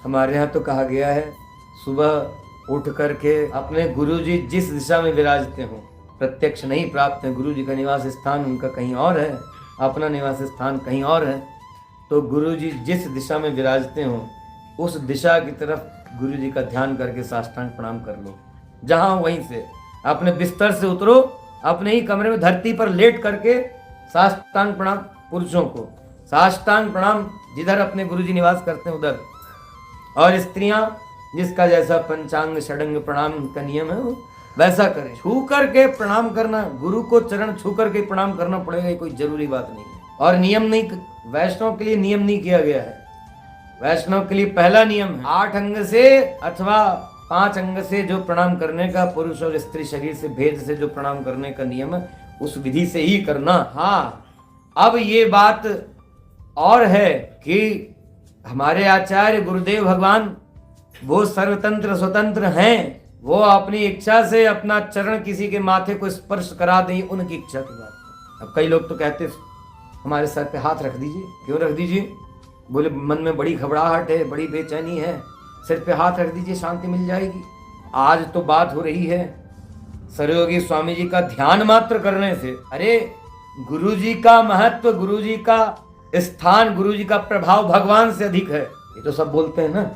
हमारे यहाँ तो कहा गया है सुबह उठ करके अपने गुरुजी जिस दिशा में विराजते हो, प्रत्यक्ष नहीं प्राप्त है, गुरुजी का निवास स्थान उनका कहीं और है, अपना निवास स्थान कहीं और है, तो गुरुजी जिस दिशा में विराजते हो उस दिशा की तरफ गुरुजी का ध्यान करके साष्टांग प्रणाम कर लो। जहाँ वहीं से अपने बिस्तर से उतरो, अपने ही कमरे में धरती पर लेट करके साष्टांग प्रणाम, पुरुषों को साष्टांग प्रणाम जिधर अपने गुरुजी निवास करते हैं उधर, और स्त्रियां जिसका जैसा पंचांग षडंग प्रणाम का नियम है वैसा करें। छू करके प्रणाम करना, गुरु को चरण छू करके प्रणाम करना पड़ेगा, ये कोई जरूरी बात नहीं है। और नियम नहीं, वैष्णव के लिए नियम नहीं किया गया है। वैष्णव के लिए पहला नियम है 8 अंग से अथवा 5 अंग से जो प्रणाम करने का, पुरुष और स्त्री शरीर से भेद से जो प्रणाम करने का नियम है उस विधि से ही करना। हाँ, अब ये बात और है कि हमारे आचार्य गुरुदेव भगवान वो सर्वतंत्र स्वतंत्र हैं, वो अपनी इच्छा से अपना चरण किसी के माथे को स्पर्श करा दें, उनकी इच्छा की बात है। अब कई लोग तो कहते हमारे सर पे हाथ रख दीजिए। क्यों रख दीजिए? बोले मन में बड़ी घबराहट है, बड़ी बेचैनी है, सिर पे हाथ रख दीजिए, शांति मिल जाएगी। आज तो बात हो रही है सरयोगी स्वामी जी का ध्यान मात्र करने से। अरे गुरुजी का महत्व, गुरुजी का स्थान, गुरुजी का प्रभाव भगवान से अधिक है, ये तो सब बोलते हैं ना।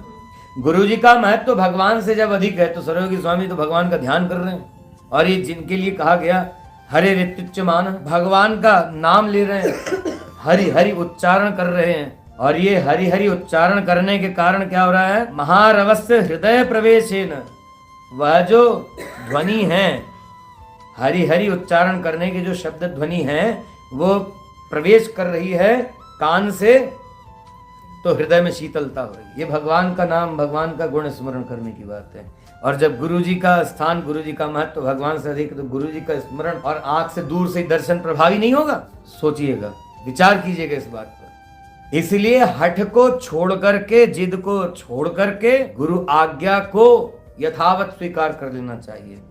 गुरुजी का महत्व भगवान से जब अधिक है तो सरयोगी स्वामी तो भगवान का ध्यान कर रहे हैं। और ये जिनके लिए कहा गया हरे ऋत्युच्यमान, भगवान का नाम ले रहे हैं, हरि हरि उच्चारण कर रहे हैं। और ये हरि हरि उच्चारण करने के कारण क्या हो रहा है? महारवस्य हृदय प्रवेशेन, वह जो ध्वनि है, हरि हरि उच्चारण करने की जो शब्द ध्वनि है वो प्रवेश कर रही है कान से, तो हृदय में शीतलता हो रही है। ये भगवान का नाम, भगवान का गुण स्मरण करने की बात है। और जब गुरुजी का स्थान, गुरुजी का महत्व भगवान से अधिक, तो गुरुजी का स्मरण और आंख से दूर से दर्शन प्रभावी नहीं होगा? सोचिएगा, विचार कीजिएगा इस बात पर। इसलिए हठ को छोड़ करके, जिद को छोड़ करके गुरु आज्ञा को यथावत स्वीकार कर लेना चाहिए।